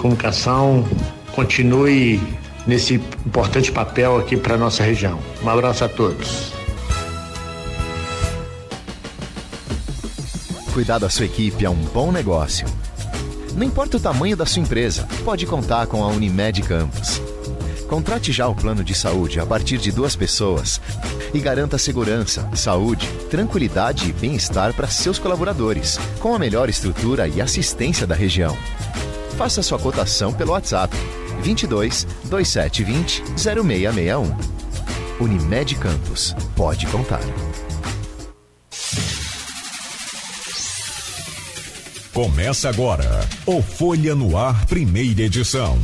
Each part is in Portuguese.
comunicação continue nesse importante papel aqui para nossa região. Um abraço a todos. Cuidar da sua equipe é um bom negócio. Não importa o tamanho da sua empresa, pode contar com a Unimed Campos. Contrate já o plano de saúde a partir de 2 pessoas e garanta segurança, saúde, tranquilidade e bem-estar para seus colaboradores, com a melhor estrutura e assistência da região. Faça sua cotação pelo WhatsApp 22 2720 0661. Unimed Campos, pode contar. Começa agora o Folha no Ar, primeira edição.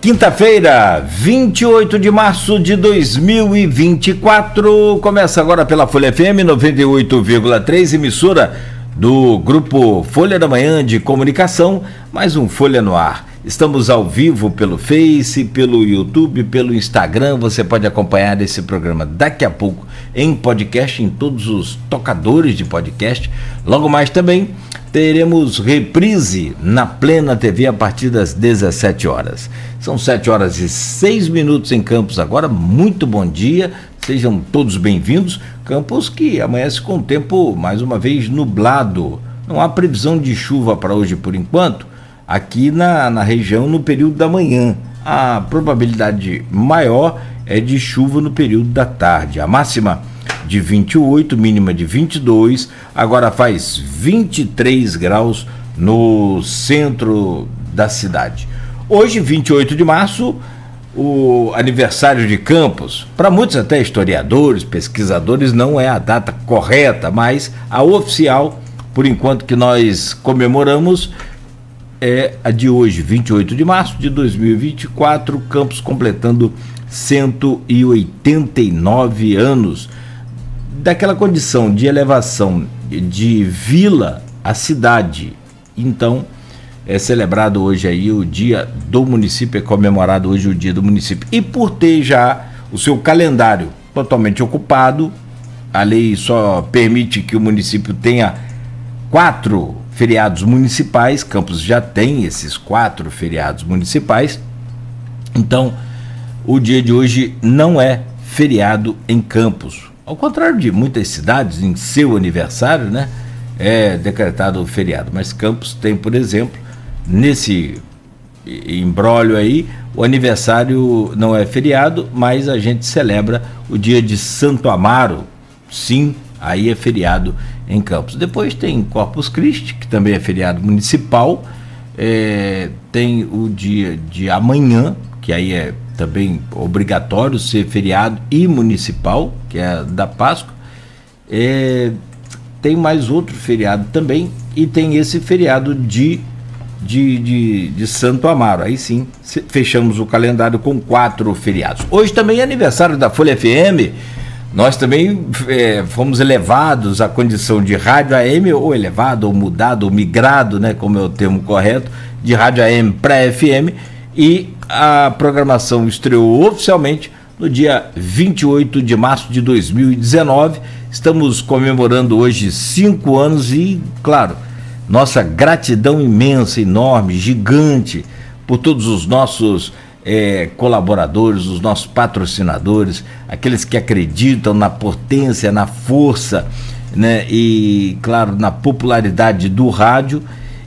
Quinta-feira, 28 de março de 2024, começa agora pela Folha FM 98,3, emissora do Grupo Folha da Manhã de Comunicação, mais um Folha no Ar. Estamos ao vivo pelo Face, pelo YouTube, pelo Instagram, você pode acompanhar esse programa daqui a pouco em podcast, em todos os tocadores de podcast. Logo mais também teremos reprise na Plena TV a partir das 17 horas. São 7 horas e 6 minutos em Campos agora. Muito bom dia, sejam todos bem-vindos. Campos que amanhece com o tempo mais uma vez nublado. Não há previsão de chuva para hoje por enquanto, aqui na região no período da manhã. A probabilidade maior é de chuva no período da tarde. A máxima de 28, mínima de 22, agora faz 23 graus no centro da cidade. Hoje, 28 de março, o aniversário de Campos. Para muitos, até historiadores, pesquisadores, não é a data correta, mas a oficial, por enquanto que nós comemoramos, é a de hoje, 28 de março de 2024, Campos completando 189 anos. Daquela condição de elevação de vila a cidade. Então, é celebrado hoje aí o dia do município, é comemorado hoje o dia do município. E por ter já o seu calendário totalmente ocupado, a lei só permite que o município tenha 4 feriados municipais. Campos já tem esses 4 feriados municipais. Então, o dia de hoje não é feriado em Campos. Ao contrário de muitas cidades, em seu aniversário, né, é decretado o feriado. Mas Campos tem, por exemplo, nesse imbróglio aí, o aniversário não é feriado, mas a gente celebra o dia de Santo Amaro. Sim, aí é feriado em Campos. Depois tem Corpus Christi, que também é feriado municipal. Tem o dia de amanhã, que aí é também obrigatório ser feriado e municipal, que é da Páscoa. Tem mais outro feriado também, e tem esse feriado de Santo Amaro. Aí sim, fechamos o calendário com 4 feriados. Hoje também é aniversário da Folha FM. Nós também fomos elevados à condição de rádio AM, ou elevado, ou mudado, ou migrado, né, como é o termo correto, de rádio AM para FM, e a programação estreou oficialmente no dia 28 de março de 2019. Estamos comemorando hoje 5 anos e, claro, nossa gratidão imensa, enorme, gigante, por todos os nossos colaboradores, os nossos patrocinadores, aqueles que acreditam na potência, na força, né, e, claro, na popularidade do rádio,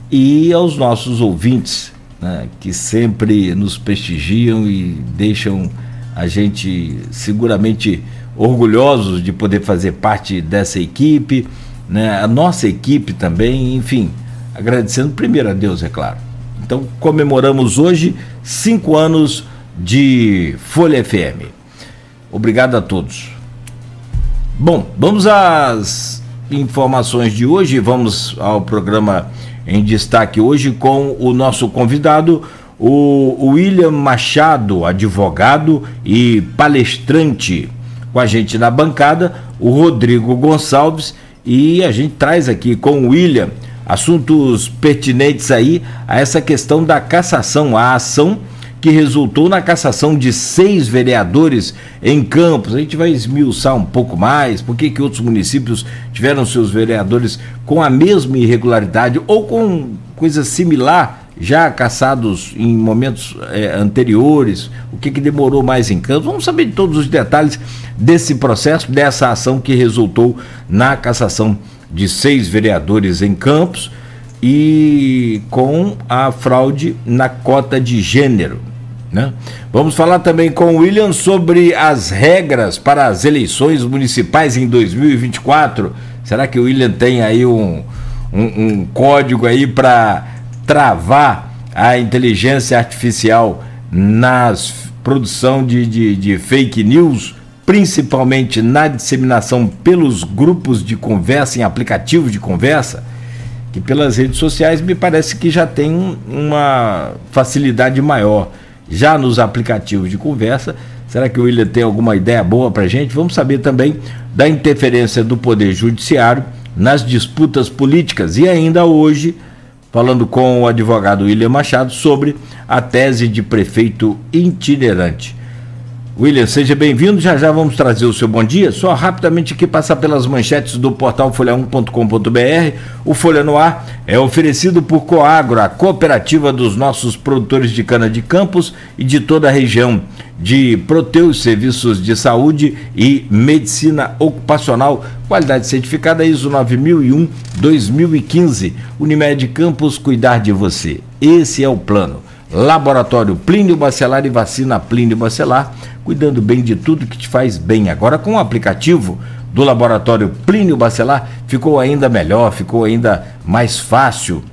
e aos nossos ouvintes, né, que sempre nos prestigiam e deixam a gente seguramente orgulhosos de poder fazer parte dessa equipe, né, a nossa equipe também, enfim, agradecendo primeiro a Deus, é claro. Então, comemoramos hoje 5 anos de Folha FM. Obrigado a todos. Bom, vamos às informações de hoje, vamos ao programa em destaque hoje com o nosso convidado, o William Machado, advogado e palestrante, com a gente na bancada, o Rodrigo Gonçalves, e a gente traz aqui com o William assuntos pertinentes aí a essa questão da cassação, a ação que resultou na cassação de 6 vereadores em Campos. A gente vai esmiuçar um pouco mais, por que outros municípios tiveram seus vereadores com a mesma irregularidade ou com coisa similar, já cassados em momentos anteriores, o que demorou mais em Campos. Vamos saber de todos os detalhes desse processo, dessa ação que resultou na cassação de 6 vereadores em Campos e com a fraude na cota de gênero, né? Vamos falar também com o William sobre as regras para as eleições municipais em 2024. Será que o William tem aí um código aí para travar a inteligência artificial nas produção de fake news, principalmente na disseminação pelos grupos de conversa, em aplicativos de conversa, que pelas redes sociais me parece que já tem uma facilidade maior. Já nos aplicativos de conversa, será que o William tem alguma ideia boa para a gente? Vamos saber também da interferência do Poder Judiciário nas disputas políticas. E ainda hoje, falando com o advogado William Machado sobre a tese de prefeito itinerante. William, seja bem-vindo, já vamos trazer o seu bom dia. Só rapidamente aqui passar pelas manchetes do portal folha1.com.br. O Folha no Ar é oferecido por Coagro, a cooperativa dos nossos produtores de cana de Campos e de toda a região, de Proteus Serviços de Saúde e Medicina Ocupacional, qualidade certificada ISO 9001-2015. Unimed Campos, cuidar de você. Esse é o plano. Laboratório Plínio Bacelar e vacina Plínio Bacelar, cuidando bem de tudo que te faz bem. Agora com o aplicativo do Laboratório Plínio Bacelar ficou ainda melhor, ficou ainda mais fácil,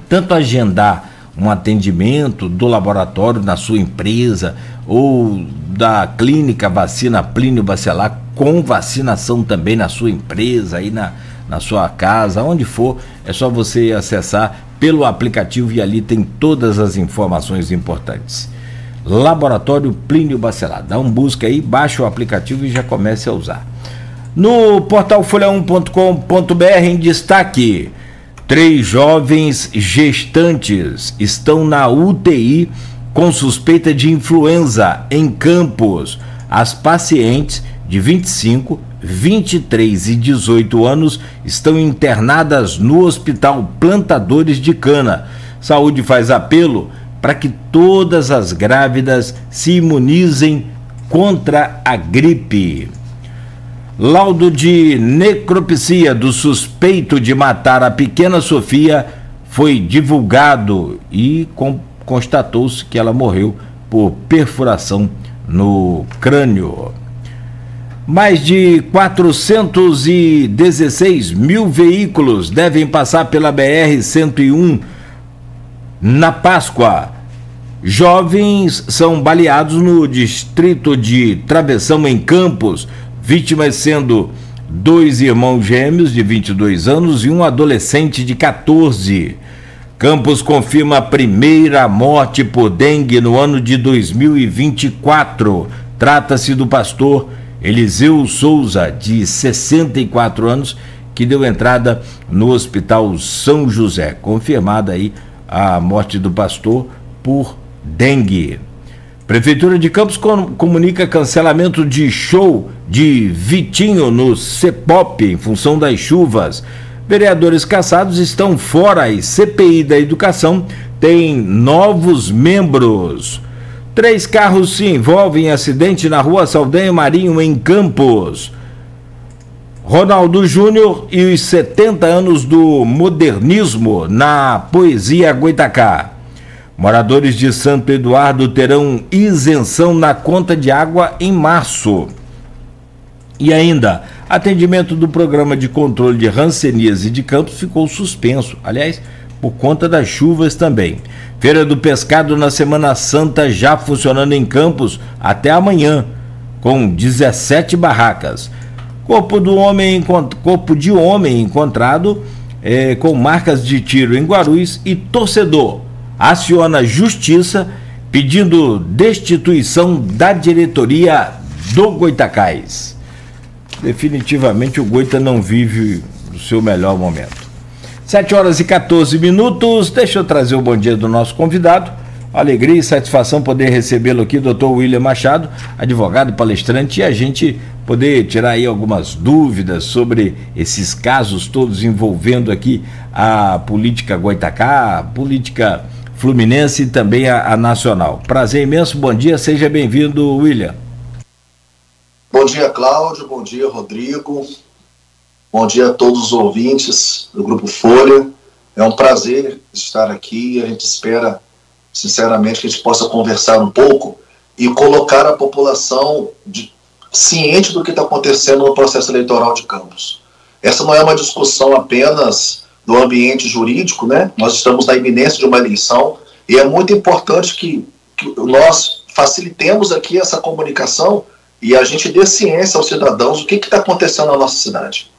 tanto agendar um atendimento do laboratório na sua empresa ou da clínica vacina Plínio Bacelar, com vacinação também na sua empresa, aí na sua casa, onde for, é só você acessar pelo aplicativo e ali tem todas as informações importantes. Laboratório Plínio Bacelar, dá um busca aí, baixa o aplicativo e já comece a usar. No portal folha1.com.br, em destaque, 3 jovens gestantes estão na UTI com suspeita de influenza em Campos. As pacientes de 25, 23 e 18 anos estão internadas no Hospital Plantadores de Cana. Saúde faz apelo para que todas as grávidas se imunizem contra a gripe. Laudo de necropsia do suspeito de matar a pequena Sofia foi divulgado e constatou-se que ela morreu por perfuração no crânio. Mais de 416 mil veículos devem passar pela BR-101 na Páscoa. Jovens são baleados no distrito de Travessão, em Campos, vítimas sendo 2 irmãos gêmeos de 22 anos e um adolescente de 14. Campos confirma a primeira morte por dengue no ano de 2024. Trata-se do pastor Eliseu Souza, de 64 anos, que deu entrada no Hospital São José. Confirmada aí a morte do pastor por dengue. Prefeitura de Campos comunica cancelamento de show de Vitinho no CEPOP em função das chuvas. Vereadores cassados estão fora e CPI da Educação tem novos membros. 3 carros se envolvem em acidente na Rua Saldanha Marinho, em Campos. Ronaldo Júnior e os 70 anos do modernismo na poesia Goitacá. Moradores de Santo Eduardo terão isenção na conta de água em março. E ainda, atendimento do programa de controle de hanseníase de Campos ficou suspenso, aliás, por conta das chuvas também. Feira do Pescado na Semana Santa já funcionando em Campos até amanhã, com 17 barracas. Corpo de homem encontrado com marcas de tiro em Guarulhos e torcedor aciona a Justiça pedindo destituição da diretoria do Goitacás. Definitivamente o Goita não vive o seu melhor momento. 7h14. Deixa eu trazer o bom dia do nosso convidado. Alegria e satisfação poder recebê-lo aqui, Dr. William Machado, advogado, palestrante, e a gente poder tirar aí algumas dúvidas sobre esses casos todos envolvendo aqui a política Goitacá, a política fluminense e também a nacional. Prazer imenso, bom dia, seja bem-vindo, William. Bom dia, Cláudio, bom dia, Rodrigo, bom dia a todos os ouvintes do Grupo Folha. É um prazer estar aqui e a gente espera, sinceramente, que a gente possa conversar um pouco e colocar a população ciente do que está acontecendo no processo eleitoral de Campos. Essa não é uma discussão apenas do ambiente jurídico, né? Nós estamos na iminência de uma eleição e é muito importante que nós facilitemos aqui essa comunicação e a gente dê ciência aos cidadãos do que está acontecendo na nossa cidade.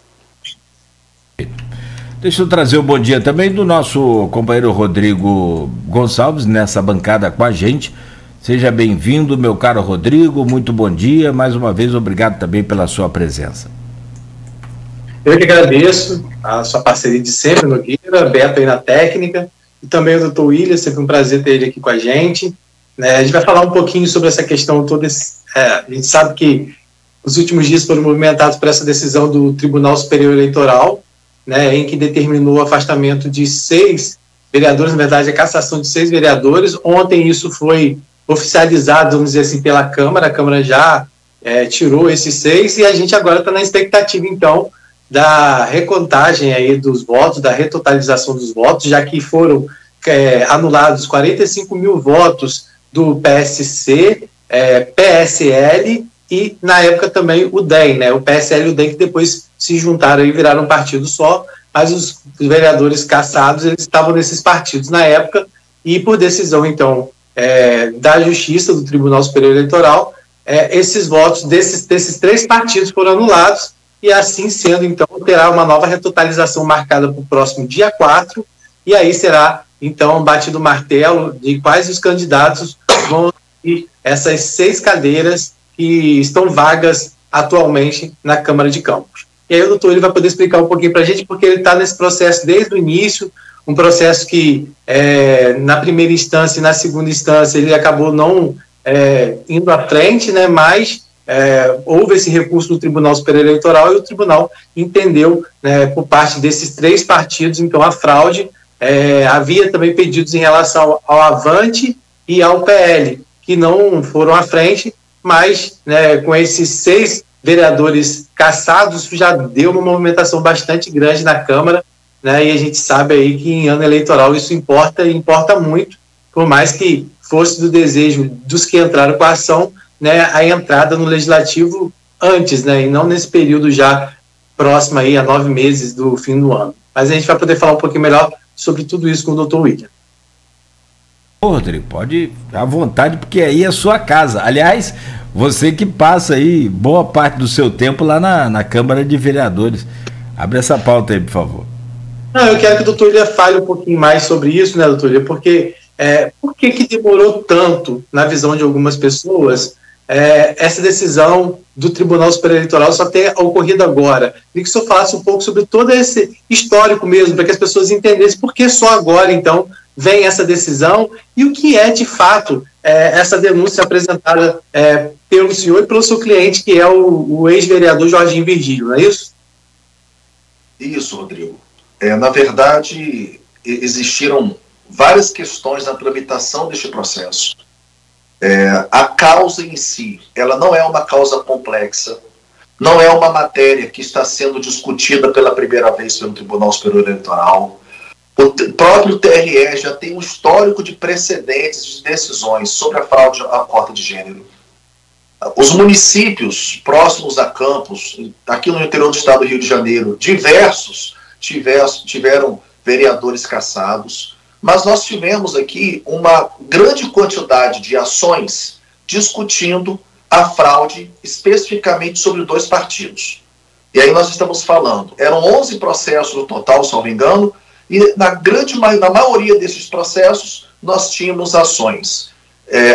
Deixa eu trazer o bom dia também do nosso companheiro Rodrigo Gonçalves, nessa bancada com a gente. Seja bem-vindo, meu caro Rodrigo, muito bom dia. Mais uma vez, obrigado também pela sua presença. Eu que agradeço a sua parceria de sempre, Nogueira, Beto aí na técnica, e também o Dr. William, sempre um prazer ter ele aqui com a gente. A gente vai falar um pouquinho sobre essa questão toda. A gente sabe que os últimos dias foram movimentados por essa decisão do Tribunal Superior Eleitoral, em que determinou o afastamento de 6 vereadores, na verdade a cassação de 6 vereadores. Ontem isso foi oficializado, vamos dizer assim, pela Câmara. A Câmara já tirou esses 6 e a gente agora está na expectativa, então, da recontagem aí dos votos, da retotalização dos votos, já que foram anulados 45 mil votos do PSC, PSL e, na época, também o DEM, o PSL e o DEM, que depois se juntaram e viraram um partido só, mas os vereadores cassados, eles estavam nesses partidos na época, e por decisão, então, da Justiça, do Tribunal Superior Eleitoral, esses votos desses 3 partidos foram anulados, e assim sendo, então, terá uma nova retotalização marcada para o próximo dia 4, e aí será, então, batido o martelo de quais os candidatos vão ter essas 6 cadeiras que estão vagas atualmente na Câmara de Campos. E aí o doutor ele vai poder explicar um pouquinho para a gente, porque ele está nesse processo desde o início, um processo que na primeira instância e na segunda instância ele acabou não indo à frente, mas houve esse recurso no Tribunal Superior Eleitoral e o tribunal entendeu, por parte desses 3 partidos, então a fraude. Havia também pedidos em relação ao Avante e ao PL, que não foram à frente, mas com esses 6 vereadores cassados, já deu uma movimentação bastante grande na Câmara, e a gente sabe aí que em ano eleitoral isso importa, e importa muito, por mais que fosse do desejo dos que entraram com a ação, a entrada no Legislativo antes, e não nesse período já próximo aí a 9 meses do fim do ano. Mas a gente vai poder falar um pouquinho melhor sobre tudo isso com o Dr. William. Rodrigo, pode à vontade, porque aí é a sua casa. Aliás, você que passa aí boa parte do seu tempo lá na Câmara de Vereadores. Abre essa pauta aí, por favor. Não, eu quero que o doutor William fale um pouquinho mais sobre isso, doutor William, porque por que demorou tanto, na visão de algumas pessoas, essa decisão do Tribunal Superior Eleitoral só ter ocorrido agora? Queria que o senhor falasse um pouco sobre todo esse histórico mesmo, para que as pessoas entendessem por que só agora, então, vem essa decisão e o que é, de fato, essa denúncia apresentada pelo senhor e pelo seu cliente, que é o ex-vereador Jorginho Virgílio, não é isso? Isso, Rodrigo. Na verdade, existiram várias questões na tramitação deste processo. A causa em si, ela não é uma causa complexa, não é uma matéria que está sendo discutida pela primeira vez pelo Tribunal Superior Eleitoral. O próprio TRE já tem um histórico de precedentes de decisões sobre a fraude à cota de gênero. Os municípios próximos a Campos, aqui no interior do estado do Rio de Janeiro, diversos tiveram vereadores cassados, mas nós tivemos aqui uma grande quantidade de ações discutindo a fraude especificamente sobre 2 partidos. E aí nós estamos falando, eram 11 processos no total, se não me engano, e na maioria desses processos nós tínhamos ações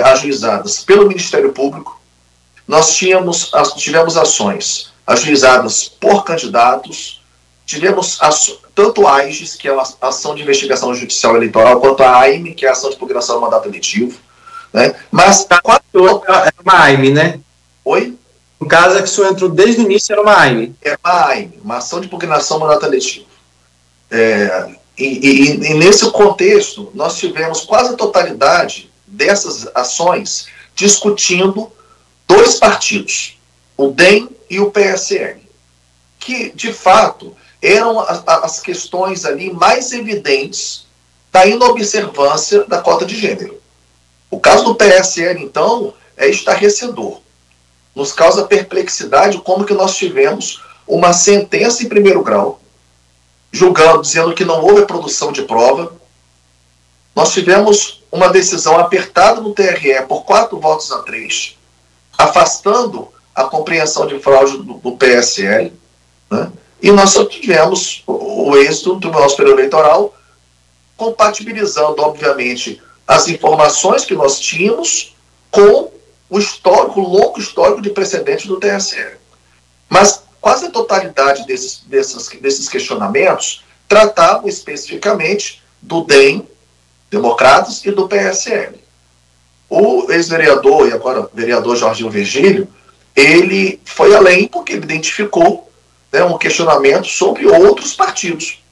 ajuizadas pelo Ministério Público, nós tivemos ações ajuizadas por candidatos, tivemos tanto a AIGES, que é a Ação de Investigação Judicial Eleitoral, quanto a AIME, que é a Ação de Impugnação do Mandato Eletivo, né? Mas era uma AIME, né? Oi? No caso, a que o senhor entrou desde o início era uma AIME. É uma AIME, uma Ação de Impugnação do Mandato Eletivo. E nesse contexto, nós tivemos quase a totalidade dessas ações discutindo dois partidos, o DEM e o PSL, que, de fato, eram as questões ali mais evidentes da inobservância da cota de gênero. O caso do PSL, então, é estarrecedor. Nos causa perplexidade como que nós tivemos uma sentença em primeiro grau, julgando, dizendo que não houve produção de prova. Nós tivemos uma decisão apertada no TRE por 4-3, afastando a compreensão de fraude do PSL, né? E nós só tivemos o êxito do Tribunal Superior Eleitoral compatibilizando, obviamente, as informações que nós tínhamos com o longo histórico de precedentes do TSE. Mas quase a totalidade desses questionamentos tratavam especificamente do DEM, Democratas, e do PSL. O ex-vereador, e agora vereador Jorginho Virgílio, ele foi além porque ele identificou, né, um questionamento sobre outros partidos.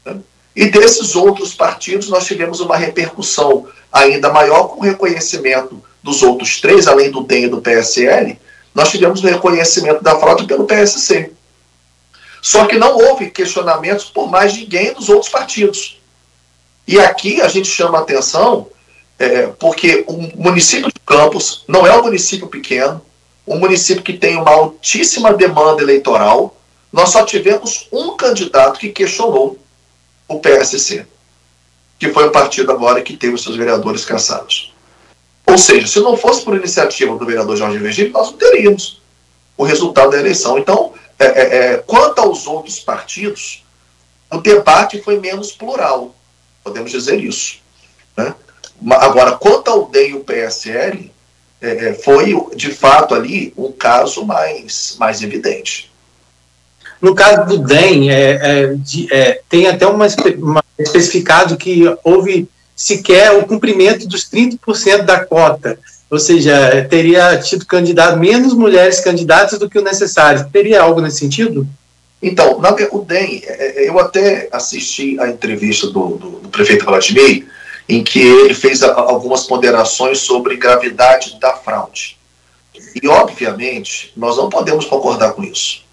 Né? E desses outros partidos nós tivemos uma repercussão ainda maior com o reconhecimento dos outros três, além do DEM e do PSL, nós tivemos o reconhecimento da fraude pelo PSC. Só que não houve questionamentos por mais ninguém dos outros partidos. E aqui a gente chama a atenção porque o município de Campos não é um município pequeno, um município que tem uma altíssima demanda eleitoral. Nós só tivemos um candidato que questionou o PSC, que foi o partido agora que teve os seus vereadores cassados. Ou seja, se não fosse por iniciativa do vereador Jorge Virgílio, nós não teríamos o resultado da eleição. Então, quanto aos outros partidos, o debate foi menos plural, podemos dizer isso, né? Agora, quanto ao DEM e o PSL, foi, de fato, ali um caso mais evidente. No caso do DEM, tem até uma especificado que houve sequer o cumprimento dos 30% da cota, ou seja, teria tido candidato, menos mulheres candidatas do que o necessário. Teria algo nesse sentido? Então, o DEM, eu até assisti a entrevista do prefeito Vladimir, em que ele fez algumas ponderações sobre gravidade da fraude. E, obviamente, nós não podemos concordar com isso.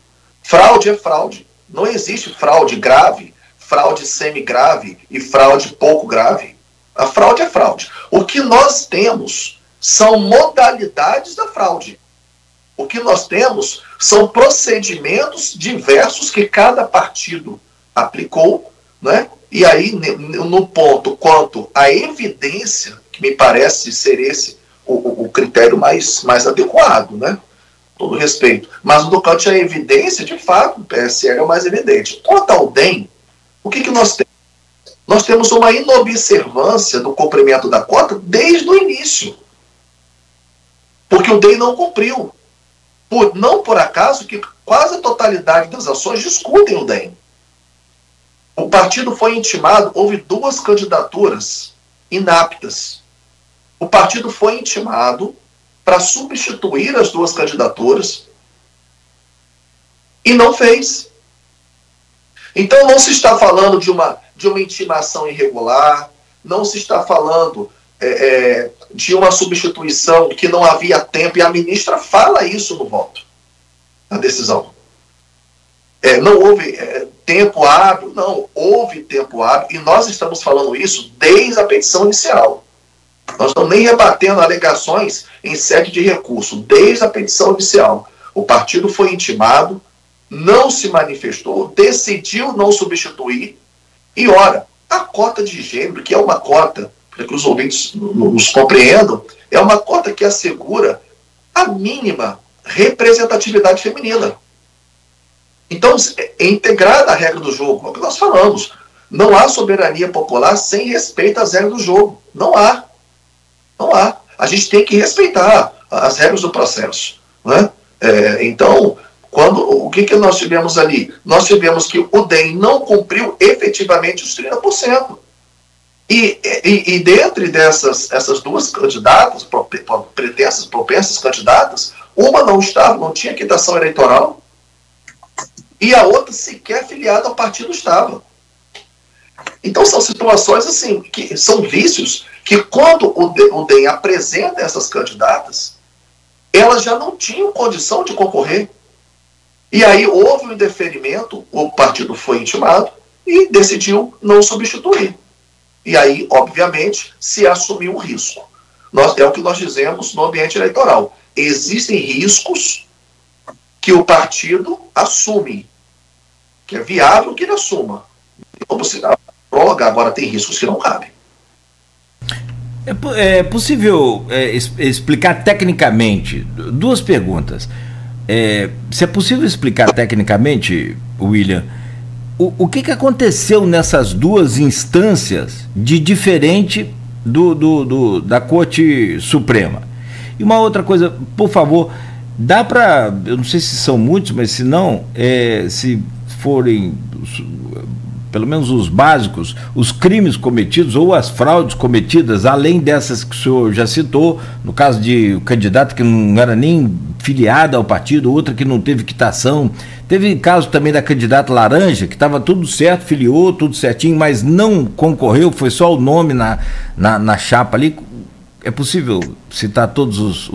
Fraude é fraude. Não existe fraude grave, fraude semi-grave e fraude pouco grave. A fraude é fraude. O que nós temos são modalidades da fraude. O que nós temos são procedimentos diversos que cada partido aplicou, né? E aí, no ponto quanto à evidência, que me parece ser esse o critério mais adequado, né? Todo respeito. Mas no tocante à evidência, de fato, o PSL é o mais evidente. Quanto ao DEM, o que nós temos? Nós temos uma inobservância do cumprimento da cota desde o início. Porque o DEM não cumpriu. Não por acaso que quase a totalidade das ações discutem o DEM. O partido foi intimado, houve 2 candidaturas inaptas. O partido foi intimado para substituir as 2 candidaturas e não fez. Então não se está falando de uma intimação irregular, não se está falando de uma substituição que não havia tempo, e a ministra fala isso no voto, na decisão. Não houve tempo hábil, não, houve tempo hábil, e nós estamos falando isso desde a petição inicial. Nós estamos nem rebatendo alegações em sede de recurso, desde a petição inicial. O partido foi intimado, não se manifestou, decidiu não substituir, e ora, a cota de gênero, que é uma cota, para que os ouvintes nos compreendam, é uma cota que assegura a mínima representatividade feminina. Então, é integrada a regra do jogo, é o que nós falamos. Não há soberania popular sem respeito às regras do jogo. Não há. Não há. A gente tem que respeitar as regras do processo, né? Então, o que nós tivemos ali? Nós tivemos que o DEM não cumpriu efetivamente os 30%. E dentre essas duas candidatas, propensas candidatas, uma não tinha quitação eleitoral, e a outra sequer filiada ao partido estava. Então são situações assim, que são vícios, que quando o DEM apresenta essas candidatas, elas já não tinham condição de concorrer. E aí houve um indeferimento, o partido foi intimado e decidiu não substituir. E aí, obviamente, se assumiu o risco. É o que nós dizemos no ambiente eleitoral. Existem riscos que o partido assume, que é viável que ele assuma. Como se a prorrogar, agora tem riscos que não cabem. É possível explicar tecnicamente? Duas perguntas. Se é possível explicar tecnicamente, William, o que aconteceu nessas duas instâncias de diferente da Corte Suprema? E uma outra coisa, por favor, dá para, eu não sei se são muitos, mas se não, se forem pelo menos os básicos, os crimes cometidos ou as fraudes cometidas, além dessas que o senhor já citou, no caso de um candidato que não era nem filiado ao partido, outra que não teve quitação, teve caso também da candidata Laranja, que estava tudo certo, filiou, tudo certinho, mas não concorreu, foi só o nome na chapa ali. É possível citar todas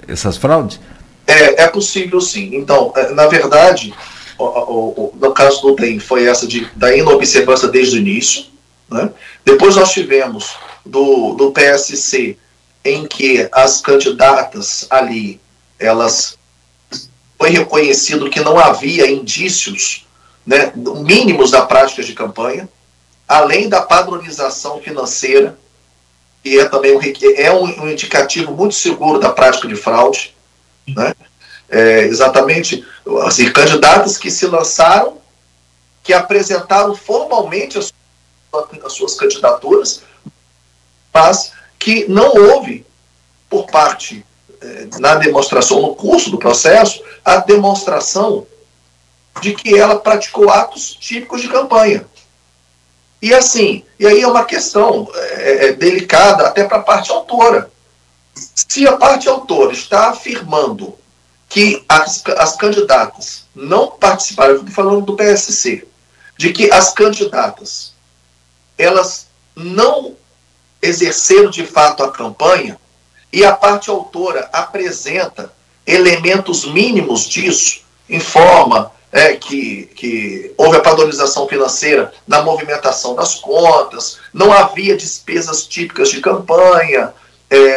essas fraudes? É possível, sim. Então, na verdade, no caso do DEM, foi essa da inobservância desde o início, né? Depois nós tivemos do PSC, em que as candidatas ali, foi reconhecido que não havia indícios, né, mínimos da prática de campanha, além da padronização financeira, que é também um indicativo muito seguro da prática de fraude, né? Exatamente, assim, candidatos que se lançaram, que apresentaram formalmente as suas candidaturas, mas que não houve, por parte, na demonstração, no curso do processo, a demonstração de que ela praticou atos típicos de campanha. E assim, e aí é uma questão delicada até para a parte autora. Se a parte autora está afirmando que as candidatas não participaram, eu estou falando do PSC, de que as candidatas, elas não exerceram de fato a campanha, e a parte autora apresenta elementos mínimos disso, informa que houve a padronização financeira na movimentação das contas, não havia despesas típicas de campanha,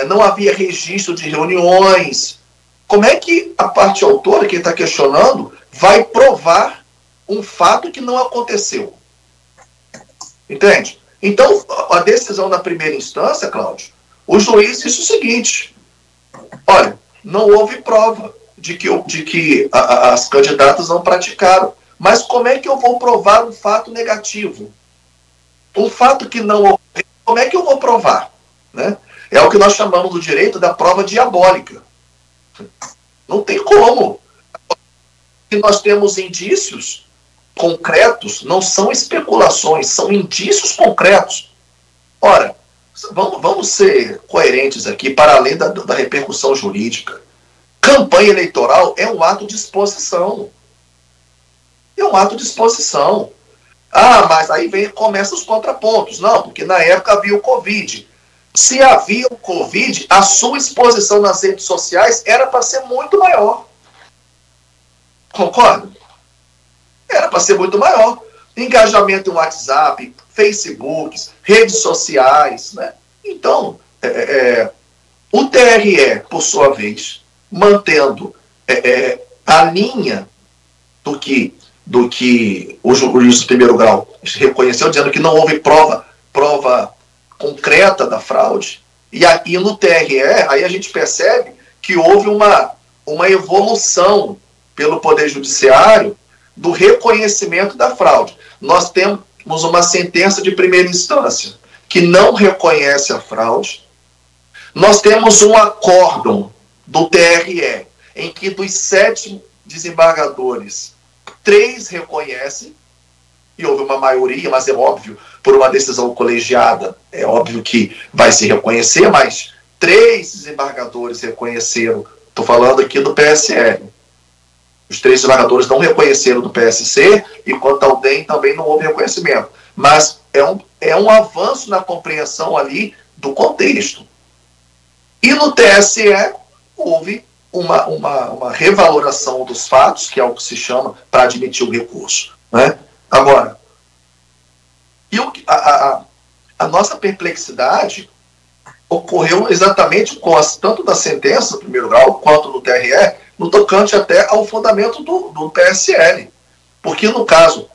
não havia registro de reuniões. Como é que a parte autora, quem está questionando, vai provar um fato que não aconteceu? Entende? Então, a decisão na primeira instância, Cláudio, o juiz disse o seguinte: olha, não houve prova de que as candidatas não praticaram. Mas como é que eu vou provar um fato negativo? Um fato que não ocorreu, como é que eu vou provar? Né? É o que nós chamamos do direito da prova diabólica. Não tem como. Se nós temos indícios concretos, não são especulações, são indícios concretos. Ora, vamos ser coerentes aqui, para além da repercussão jurídica. Campanha eleitoral é um ato de exposição. É um ato de exposição. Ah, mas aí começam os contrapontos. Não, porque na época havia o Covid. Se havia o Covid, a sua exposição nas redes sociais era para ser muito maior. Concorda? Era para ser muito maior. Engajamento em WhatsApp, Facebook, redes sociais, né? Então, o TRE, por sua vez, mantendo a linha do que o juiz de primeiro grau reconheceu, dizendo que não houve prova concreta da fraude, e aqui no TRE, aí a gente percebe que houve uma evolução pelo Poder Judiciário do reconhecimento da fraude. Nós temos uma sentença de primeira instância que não reconhece a fraude. Nós temos um acórdão do TRE, em que dos 7 desembargadores, 3 reconhecem, e houve uma maioria, mas é óbvio, por uma decisão colegiada, é óbvio que vai se reconhecer, mas 3 desembargadores reconheceram, estou falando aqui do PSL. Os 3 desembargadores não reconheceram do PSC, e quanto ao DEM também não houve reconhecimento. Mas é um avanço na compreensão ali do contexto. E no TSE houve uma revaloração dos fatos, que é o que se chama para admitir o recurso. Né? Agora, a nossa perplexidade ocorreu exatamente com tanto da sentença do primeiro grau, quanto no TRE, no tocante até ao fundamento do PSL. Porque no caso,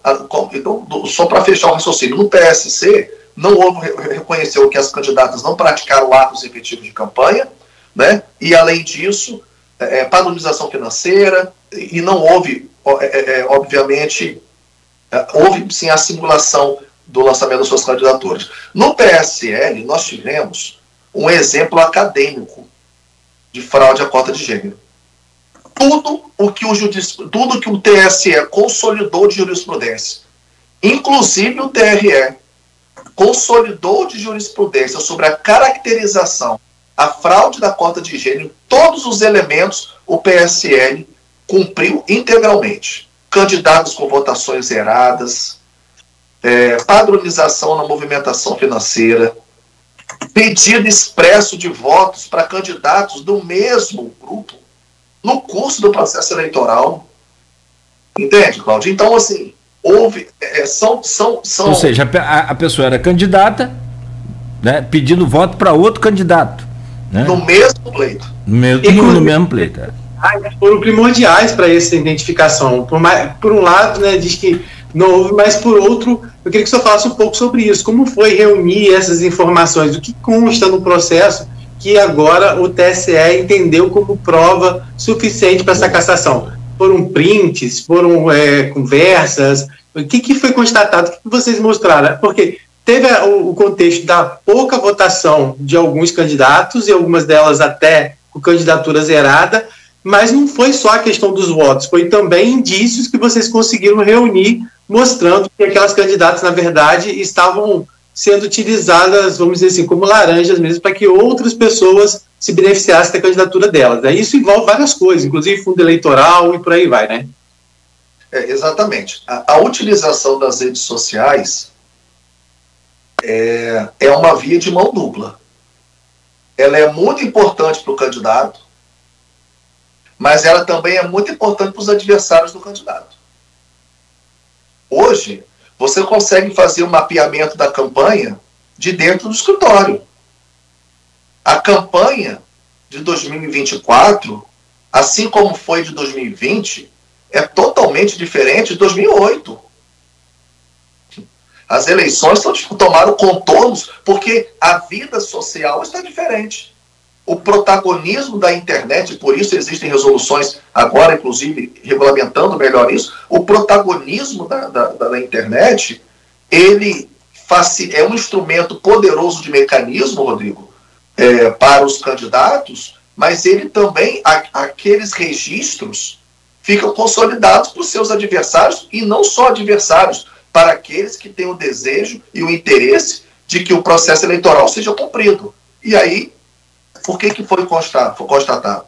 só para fechar o raciocínio, no PSC não houve, reconheceu que as candidatas não praticaram atos efetivos de campanha, né? E além disso, padronização financeira, e não houve, obviamente, houve sim a simulação do lançamento das suas candidaturas. No PSL, nós tivemos um exemplo acadêmico de fraude à cota de gênero. Tudo o que o TSE consolidou de jurisprudência, inclusive o TRE, consolidou de jurisprudência sobre a caracterização, a fraude da cota de gênero, todos os elementos o PSL cumpriu integralmente. Candidatos com votações zeradas, padronização na movimentação financeira, pedido expresso de votos para candidatos do mesmo grupo no curso do processo eleitoral. Entende, Cláudio? Então, assim, houve... Ou seja, a pessoa era candidata, né, pedindo voto para outro candidato. Né? No mesmo pleito. No mesmo pleito. Foram primordiais para essa identificação. Por um lado, né, diz que não houve, mas por outro, eu queria que o senhor falasse um pouco sobre isso. Como foi reunir essas informações? O que consta no processo que agora o TSE entendeu como prova suficiente para essa cassação? Foram prints? Foram conversas? O que foi constatado? O que vocês mostraram? Porque teve o contexto da pouca votação de alguns candidatos, e algumas delas até com candidatura zerada, mas não foi só a questão dos votos, foi também indícios que vocês conseguiram reunir, mostrando que aquelas candidatas, na verdade, estavam sendo utilizadas, vamos dizer assim, como laranjas mesmo, para que outras pessoas se beneficiassem da candidatura delas. Né? Isso envolve várias coisas, inclusive fundo eleitoral e por aí vai, né? Exatamente. A utilização das redes sociais é uma via de mão dupla. Ela é muito importante para o candidato, mas ela também é muito importante para os adversários do candidato. Hoje, você consegue fazer um mapeamento da campanha de dentro do escritório. A campanha de 2024, assim como foi de 2020, é totalmente diferente de 2008. As eleições tomaram contornos porque a vida social está diferente. O protagonismo da internet, por isso existem resoluções agora, inclusive, regulamentando melhor isso, o protagonismo da internet, ele é um instrumento poderoso de mecanismo, Rodrigo, para os candidatos, mas ele também, aqueles registros, ficam consolidados para os seus adversários, e não só adversários, para aqueles que têm o desejo e o interesse de que o processo eleitoral seja cumprido. E aí, por que foi constatado?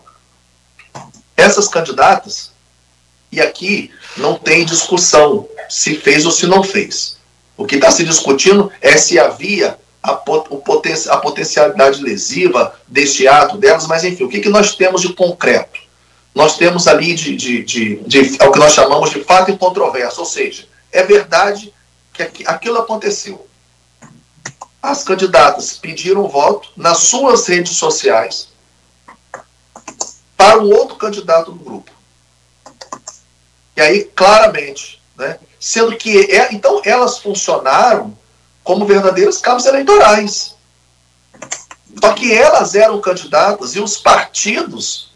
Essas candidatas, e aqui não tem discussão se fez ou se não fez. O que está se discutindo é se havia a potencialidade lesiva deste ato delas, mas enfim, o que nós temos de concreto? Nós temos ali é o que nós chamamos de fato incontroverso, ou seja, é verdade que aquilo aconteceu. As candidatas pediram voto nas suas redes sociais para um outro candidato do grupo. E aí, claramente, né, sendo que então elas funcionaram como verdadeiros cabos eleitorais. Só que elas eram candidatas e os partidos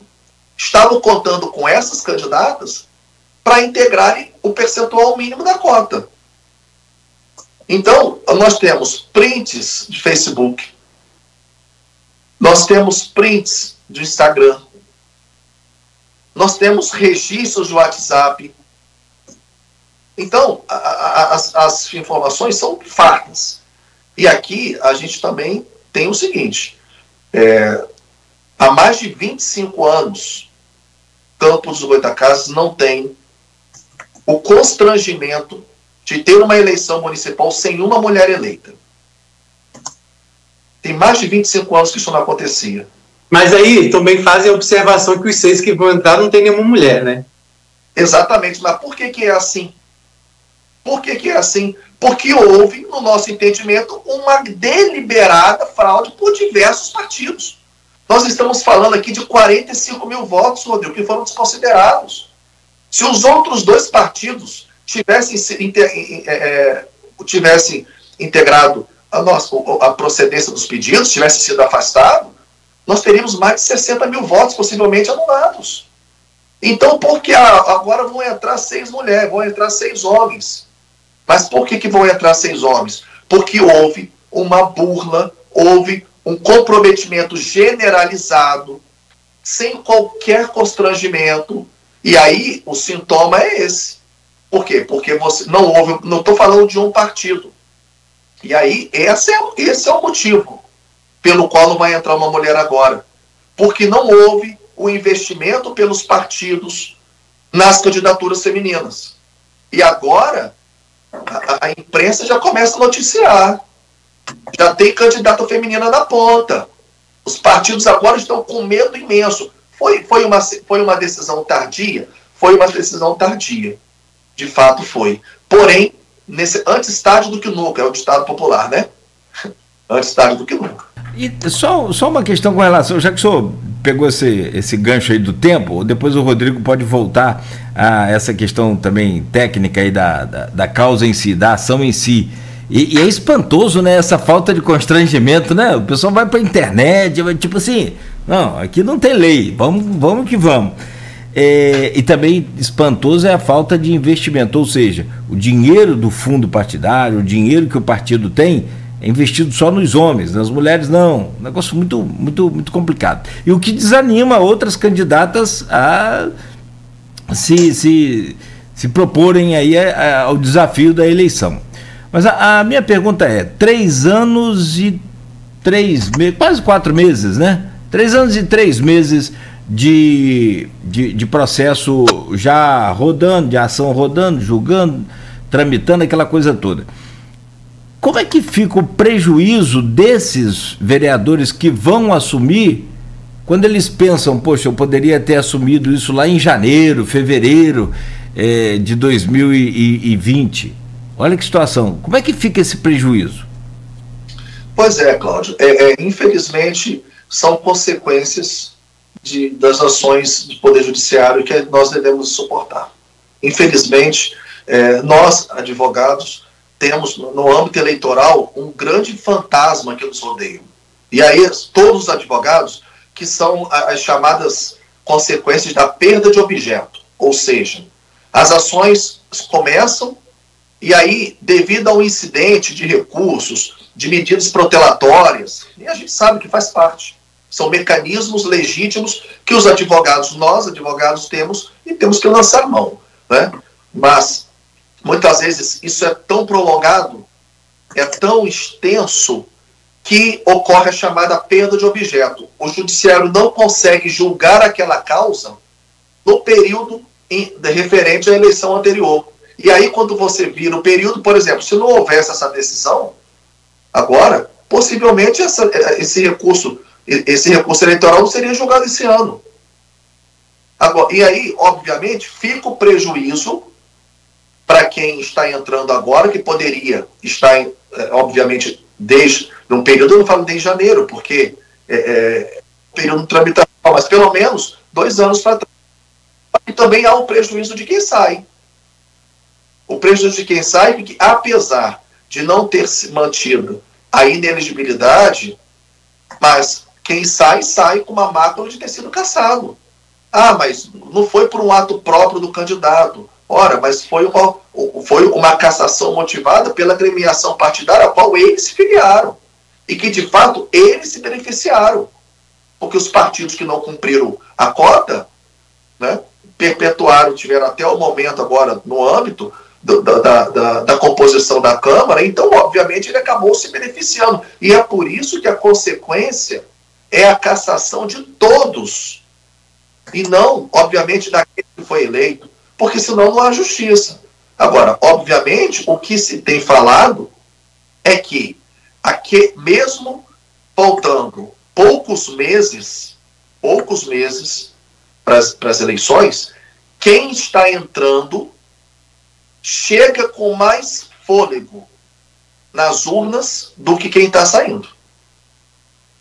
estavam contando com essas candidatas para integrarem o percentual mínimo da cota. Então, nós temos prints de Facebook, nós temos prints de Instagram, nós temos registros de WhatsApp. Então, as informações são fartas. E aqui a gente também tem o seguinte, há mais de 25 anos, Campos dos Goytacazes não tem o constrangimento de ter uma eleição municipal sem uma mulher eleita. Tem mais de 25 anos que isso não acontecia. Mas aí também fazem a observação que os 6 que vão entrar não tem nenhuma mulher, né? Exatamente, mas por que é assim? Por que é assim? Porque houve, no nosso entendimento, uma deliberada fraude por diversos partidos. Nós estamos falando aqui de 45 mil votos, Rodrigo, que foram desconsiderados. Se os outros 2 partidos tivessem integrado a procedência dos pedidos, tivessem sido afastados, nós teríamos mais de 60 mil votos possivelmente anulados. Então, por que agora vão entrar 6 mulheres, vão entrar 6 homens? Mas por que vão entrar 6 homens? Porque houve uma burla, houve um comprometimento generalizado, sem qualquer constrangimento, e aí o sintoma é esse. Por quê? Porque você não houve, não estou falando de um partido. E aí, esse é o motivo pelo qual não vai entrar uma mulher agora. Porque não houve o investimento pelos partidos nas candidaturas femininas. E agora, a imprensa já começa a noticiar. Já tem candidata feminina na ponta. Os partidos agora estão com medo imenso. Foi uma decisão tardia? Foi uma decisão tardia. De fato foi. Porém, antes tarde do que nunca, é o ditado popular, né? Antes tarde do que nunca. E só uma questão com relação, já que o senhor pegou esse gancho aí do tempo, depois o Rodrigo pode voltar a essa questão também técnica aí da causa em si, da ação em si. E é espantoso, né, essa falta de constrangimento, né? O pessoal vai para a internet, tipo assim, não, aqui não tem lei, vamos que vamos. E também espantoso é a falta de investimento, ou seja, o dinheiro do fundo partidário, o dinheiro que o partido tem, é investido só nos homens, nas mulheres não. Um negócio muito, muito, muito complicado. E o que desanima outras candidatas a se proporem aí ao desafio da eleição. Mas a minha pergunta é, 3 anos e 3 meses, quase 4 meses, né? 3 anos e 3 meses de processo já rodando, de ação rodando, julgando, tramitando, aquela coisa toda. Como é que fica o prejuízo desses vereadores que vão assumir quando eles pensam, poxa, eu poderia ter assumido isso lá em janeiro, fevereiro de 2020? Olha que situação. Como é que fica esse prejuízo? Pois é, Cláudio. Infelizmente, são consequências das ações do Poder Judiciário que nós devemos suportar. Infelizmente, nós, advogados, temos no âmbito eleitoral um grande fantasma que nos rodeia. E aí, todos os advogados, que são as chamadas consequências da perda de objeto. Ou seja, as ações começam e aí, devido ao incidente de recursos, de medidas protelatórias, e a gente sabe que faz parte. São mecanismos legítimos que os advogados, nós advogados, temos e temos que lançar mão, né? Mas, muitas vezes, isso é tão prolongado, é tão extenso, que ocorre a chamada perda de objeto. O judiciário não consegue julgar aquela causa no período referente à eleição anterior. E aí, quando você vira o período, por exemplo, se não houvesse essa decisão, agora, possivelmente esse recurso eleitoral não seria julgado esse ano. Agora, e aí, obviamente, fica o prejuízo para quem está entrando agora, que poderia estar, obviamente, desde um período, eu não falo desde janeiro, porque período de tramitação, mas pelo menos 2 anos para trás. E também há o prejuízo de quem sai. O prejuízo de quem sai, porque apesar de não ter se mantido a ineligibilidade, mas quem sai com uma mácula de ter sido cassado. Ah, mas não foi por um ato próprio do candidato, Ora, mas foi uma cassação motivada pela agremiação partidária a qual eles se filiaram. E que, de fato, eles se beneficiaram. Porque os partidos que não cumpriram a cota, né, perpetuaram, tiveram até o momento agora no âmbito da composição da Câmara, então, obviamente, ele acabou se beneficiando. E é por isso que a consequência é a cassação de todos, e não, obviamente, daquele que foi eleito, porque senão não há justiça. Agora, obviamente, o que se tem falado é que, aqui, mesmo faltando poucos meses para as eleições, quem está entrando chega com mais fôlego nas urnas do que quem está saindo.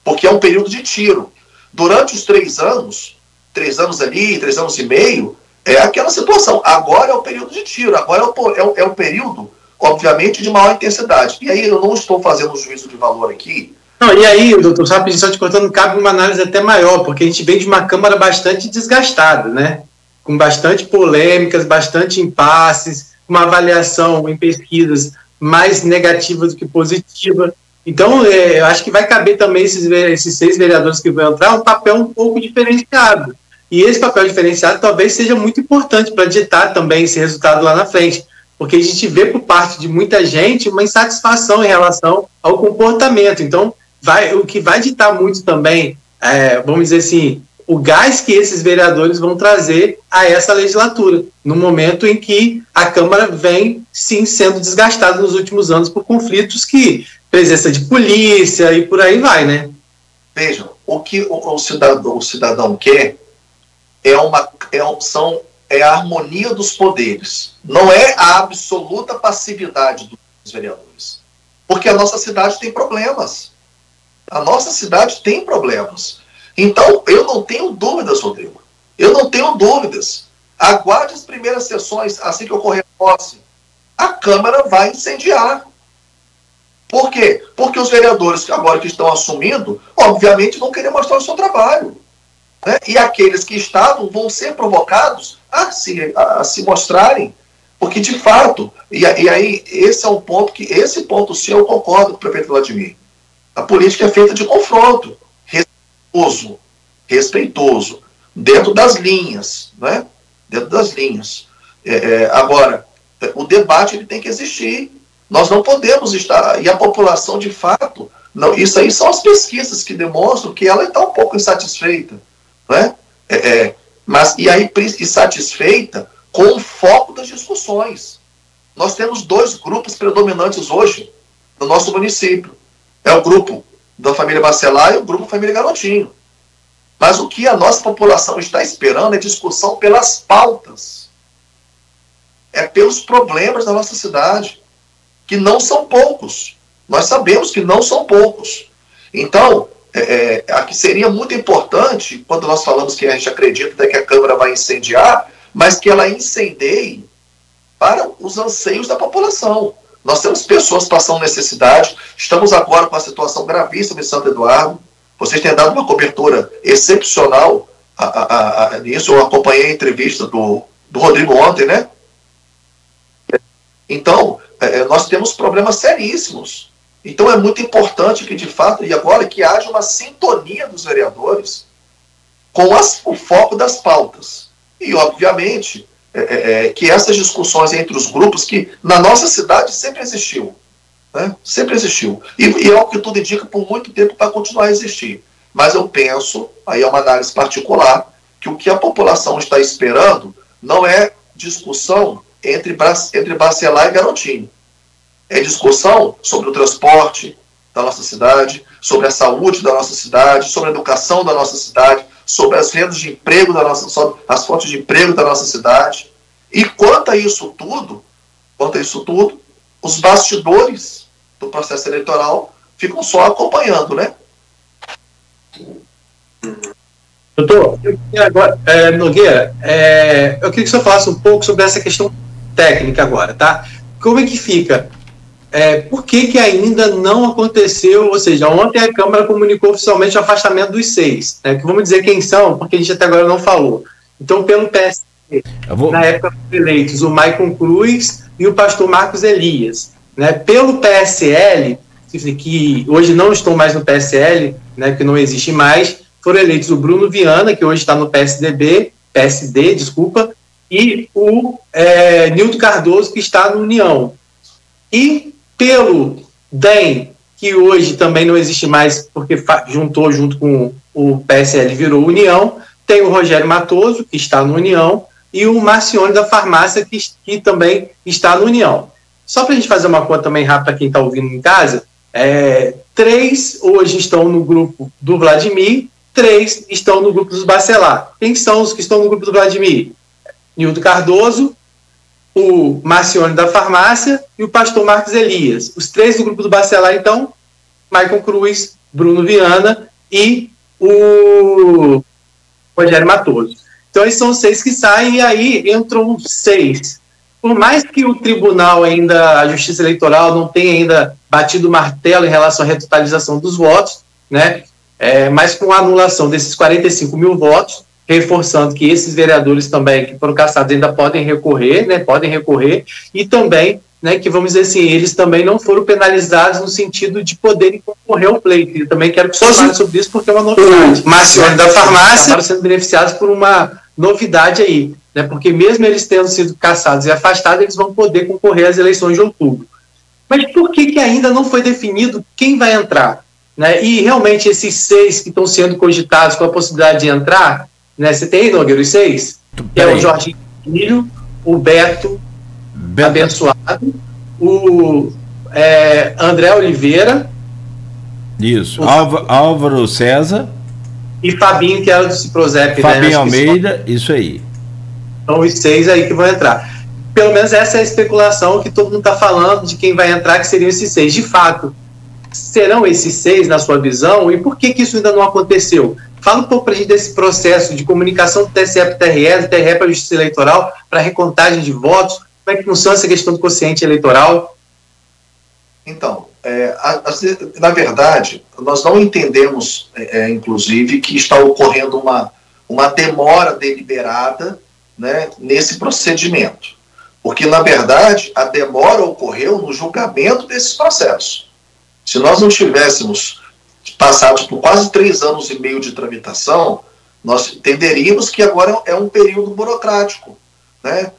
Porque é um período de tiro. Durante os 3 anos ali, 3 anos e meio, é aquela situação. Agora é o período de tiro, agora é o período, obviamente, de maior intensidade. E aí eu não estou fazendo um juízo de valor aqui. Não, e aí, doutor, só te cortando, cabe uma análise até maior, porque a gente vem de uma Câmara bastante desgastada, né? Com bastante polêmicas, bastante impasses, uma avaliação em pesquisas mais negativa do que positiva. Então, eu acho que vai caber também esses 6 vereadores que vão entrar um papel um pouco diferenciado. E esse papel diferenciado talvez seja muito importante para ditar também esse resultado lá na frente. Porque a gente vê por parte de muita gente uma insatisfação em relação ao comportamento. Então, o que vai ditar muito também, vamos dizer assim, o gás que esses vereadores vão trazer a essa legislatura, no momento em que a Câmara vem, sim, sendo desgastada nos últimos anos por conflitos presença de polícia e por aí vai, né? Vejam, o que o cidadão quer é a harmonia dos poderes, não é a absoluta passividade dos vereadores. Porque a nossa cidade tem problemas. Então, eu não tenho dúvidas, Rodrigo. Eu não tenho dúvidas. Aguarde as primeiras sessões, assim que ocorrer a posse. A Câmara vai incendiar. Por quê? Porque os vereadores agora que estão assumindo, obviamente vão querer mostrar o seu trabalho. Né? E aqueles que estavam vão ser provocados a se mostrarem. Porque, de fato, e aí esse é um ponto esse ponto sim eu concordo com o prefeito Vladimir. A política é feita de confronto. Respeitoso, dentro das linhas, né? Dentro das linhas. Agora, o debate ele tem que existir. Nós não podemos estar, e a população de fato, não, isso aí são as pesquisas que demonstram que ela está um pouco insatisfeita, né? E aí insatisfeita com o foco das discussões. Nós temos 2 grupos predominantes hoje no nosso município. É o grupo da família Bacelar e o grupo Família Garotinho. Mas o que a nossa população está esperando é discussão pelas pautas. É pelos problemas da nossa cidade, que não são poucos. Nós sabemos que não são poucos. Então, aqui seria muito importante, quando nós falamos que a gente acredita que a Câmara vai incendiar, mas que ela incendeie para os anseios da população. Nós temos pessoas passando necessidade, estamos agora com a situação gravíssima em Santo Eduardo. Vocês têm dado uma cobertura excepcional nisso. Eu acompanhei a entrevista do Rodrigo ontem, né? Então, nós temos problemas seríssimos. Então é muito importante que, de fato, e agora que haja uma sintonia dos vereadores com o foco das pautas. E, obviamente, que essas discussões entre os grupos, que na nossa cidade sempre existiu, né? Sempre existiu. E é o que tudo indica, por muito tempo vai continuar a existir. Mas eu penso, aí é uma análise particular, que o que a população está esperando não é discussão entre Bacelar e Garotinho. É discussão sobre o transporte da nossa cidade, sobre a saúde da nossa cidade, sobre a educação da nossa cidade, sobre as rendas de emprego sobre as fontes de emprego da nossa cidade. E quanto a isso tudo, os bastidores do processo eleitoral ficam só acompanhando, né? Doutor, eu queria agora, Nogueira, eu queria que o senhor falasse um pouco sobre essa questão técnica agora, tá? Como é que fica? Por que ainda não aconteceu, ou seja, ontem a Câmara comunicou oficialmente o afastamento dos 6, né, que vamos dizer quem são, porque a gente até agora não falou. Então, pelo PSL, Na época foram eleitos o Maicon Cruz e o pastor Marcos Elias. Né? Pelo PSL, que hoje não estão mais no PSL, né, que não existe mais, foram eleitos o Bruno Viana, que hoje está no PSD, e o Nilton Cardoso, que está no União. E pelo DEM, que hoje também não existe mais, porque juntou junto com o PSL, virou União, tem o Rogério Matoso, que está no União, e o Marcione da Farmácia, que também está no União. Só para a gente fazer uma conta também rápida para quem está ouvindo em casa, 3 hoje estão no grupo do Vladimir, 3 estão no grupo dos Bacelar. Quem são os que estão no grupo do Vladimir? Nilton Cardoso, o Marcione da Farmácia e o pastor Marcos Elias. Os 3 do grupo do Bacelar, então, Maicon Cruz, Bruno Viana e o Rogério Matoso. Então, esses são os 6 que saem, e aí entram 6. Por mais que o tribunal ainda, a Justiça Eleitoral, não tenha ainda batido o martelo em relação à retotalização dos votos, né? Mas com a anulação desses 45 mil votos, reforçando que esses vereadores também que foram cassados ainda podem recorrer, né? E também, né, que vamos dizer assim, eles também não foram penalizados no sentido de poderem concorrer ao pleito. Eu também quero que você fale sobre isso, porque é uma novidade. O Marcione da Farmácia acabaram sendo beneficiados por uma novidade aí, né? Porque mesmo eles tendo sido cassados e afastados, eles vão poder concorrer às eleições de outubro. Mas por que ainda não foi definido quem vai entrar? Né? E realmente esses 6 que estão sendo cogitados com a possibilidade de entrar, né? Você tem aí, Nogueira, os 6? É o Jorginho Filho, o Beto Abençoado, o André Oliveira. Isso, Álvaro César. E Fabinho, que era do Ciprozep. Fabinho, né? Almeida, isso aí. Então, os 6 aí que vão entrar. Pelo menos essa é a especulação que todo mundo está falando de quem vai entrar, que seriam esses 6. De fato, serão esses 6 na sua visão? E por que isso ainda não aconteceu? Fala um pouco para a gente desse processo de comunicação do TSE para o TRE, do TRE para a Justiça Eleitoral, para a recontagem de votos. Como é que funciona essa questão do quociente eleitoral? Então, na verdade, nós não entendemos, inclusive, que está ocorrendo uma demora deliberada, né, nesse procedimento. Porque, na verdade, a demora ocorreu no julgamento desses processos. Se nós não tivéssemos passado por quase 3 anos e meio de tramitação, nós entenderíamos que agora é um período burocrático, né?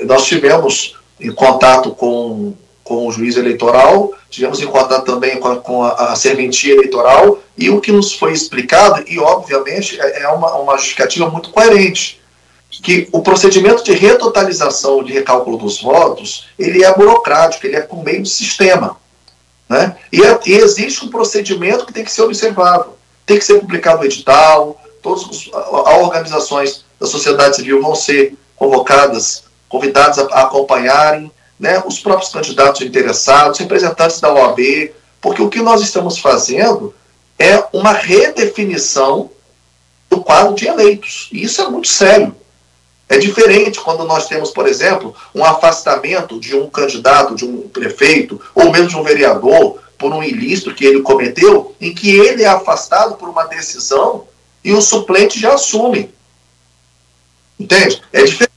Nós tivemos em contato com o juiz eleitoral, tivemos em contato também com a serventia eleitoral, e o que nos foi explicado, e obviamente é uma justificativa muito coerente, que o procedimento de retotalização, de recálculo dos votos, ele é burocrático, ele é por meio de sistema, né? E existe um procedimento que tem que ser observado, tem que ser publicado o edital, todas as organizações da sociedade civil vão ser convidadas a acompanharem, né, os próprios candidatos interessados, representantes da OAB, porque o que nós estamos fazendo é uma redefinição do quadro de eleitos, e isso é muito sério. É diferente quando nós temos, por exemplo, um afastamento de um candidato, de um prefeito, ou mesmo de um vereador, por um ilícito que ele cometeu, em que ele é afastado por uma decisão e o suplente já assume. Entende? É diferente.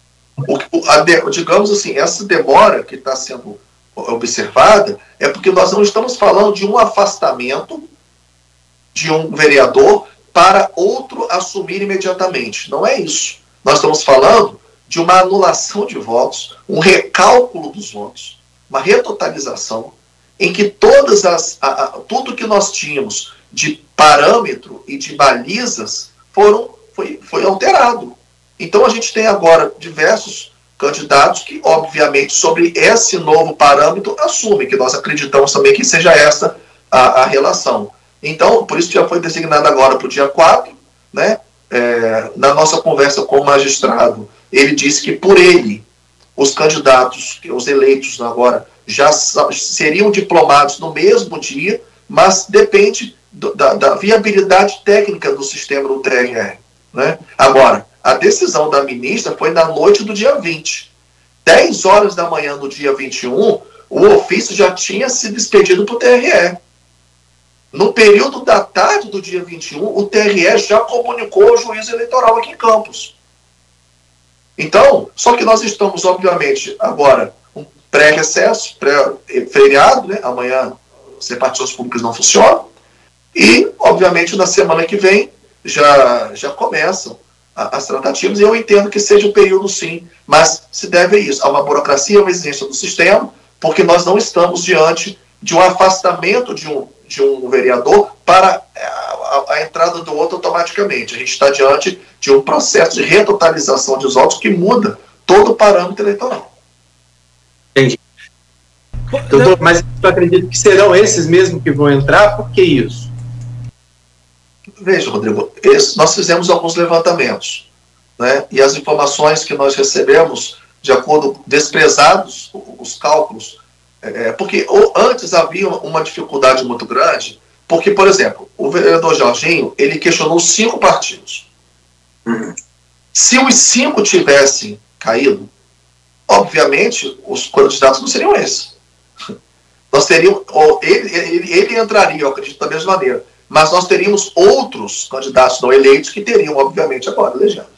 Digamos assim, essa demora que está sendo observada é porque nós não estamos falando de um afastamento de um vereador para outro assumir imediatamente. Não é isso. Nós estamos falando de uma anulação de votos, um recálculo dos votos, uma retotalização, em que tudo que nós tínhamos de parâmetro e de balizas foi alterado. Então a gente tem agora diversos candidatos que, obviamente, sobre esse novo parâmetro, assumem, que nós acreditamos também que seja essa a relação. Então, por isso que já foi designado agora para o dia 4, né? Na nossa conversa com o magistrado, ele disse que por ele, os candidatos, os eleitos agora, já seriam diplomados no mesmo dia, mas depende da viabilidade técnica do sistema do TRE, né? Agora, a decisão da ministra foi na noite do dia 20. 10 horas da manhã do dia 21, o ofício já tinha sido expedido para o TRE. No período da tarde do dia 21, o TRE já comunicou ao juiz eleitoral aqui em Campos. Então, só que nós estamos, obviamente, agora, um pré-recesso, pré-feriado, né? Amanhã as repartições públicas não funcionam, e, obviamente, na semana que vem já começam as tratativas, e eu entendo que seja um período, sim, mas se deve a isso, a uma burocracia, a uma exigência do sistema, porque nós não estamos diante de um afastamento de um vereador para a entrada do outro automaticamente. A gente está diante de um processo de retotalização de votos que muda todo o parâmetro eleitoral. Entendi. Doutor, mas eu acredito que serão esses mesmo que vão entrar, por que isso? Veja, Rodrigo, nós fizemos alguns levantamentos, né, e as informações que nós recebemos, de acordo, desprezados os cálculos, porque antes havia uma dificuldade muito grande, porque, por exemplo, o vereador Jorginho, ele questionou 5 partidos. Se os 5 tivessem caído, obviamente, os candidatos não seriam esses. Nós teríamos, ele entraria, eu acredito, da mesma maneira, mas nós teríamos outros candidatos não eleitos que teriam, obviamente, agora legenda.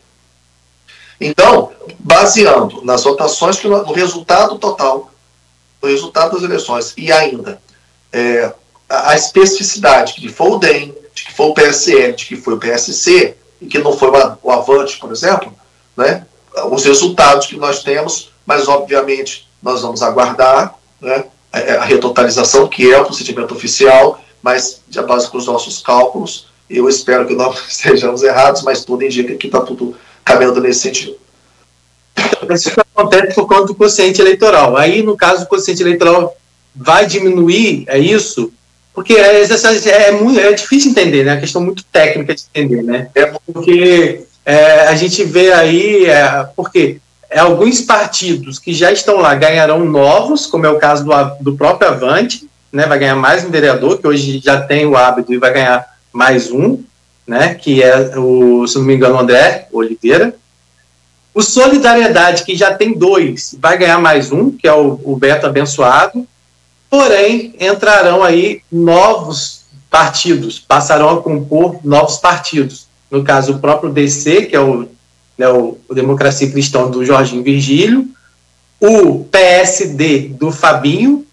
Então, baseando nas votações, no resultado total, no resultado das eleições, e ainda a especificidade de que foi o DEM, de que foi o PSL, de que foi o PSC, e que não foi o Avante, por exemplo, né, os resultados que nós temos, mas, obviamente, nós vamos aguardar, né, a retotalização, que é o procedimento oficial, mas, de base com os nossos cálculos, eu espero que não estejamos errados, mas tudo indica que está tudo caminhando nesse sentido. Isso acontece por conta do quociente eleitoral. Aí, no caso, o quociente eleitoral vai diminuir, é isso? Porque é difícil entender, né? É uma questão muito técnica de entender, né? Porque a gente vê aí, porque alguns partidos que já estão lá ganharão novos, como é o caso do próprio Avante, né? Vai ganhar mais um vereador, que hoje já tem o hábito e vai ganhar mais um, né? Que é, se não me engano, o André Oliveira. O Solidariedade, que já tem 2, vai ganhar mais um, que é o Beto Abençoado. Porém, entrarão aí novos partidos, passarão a compor novos partidos. No caso, o próprio DC, que é o Democracia Cristã do Jorginho Virgílio, o PSD do Fabinho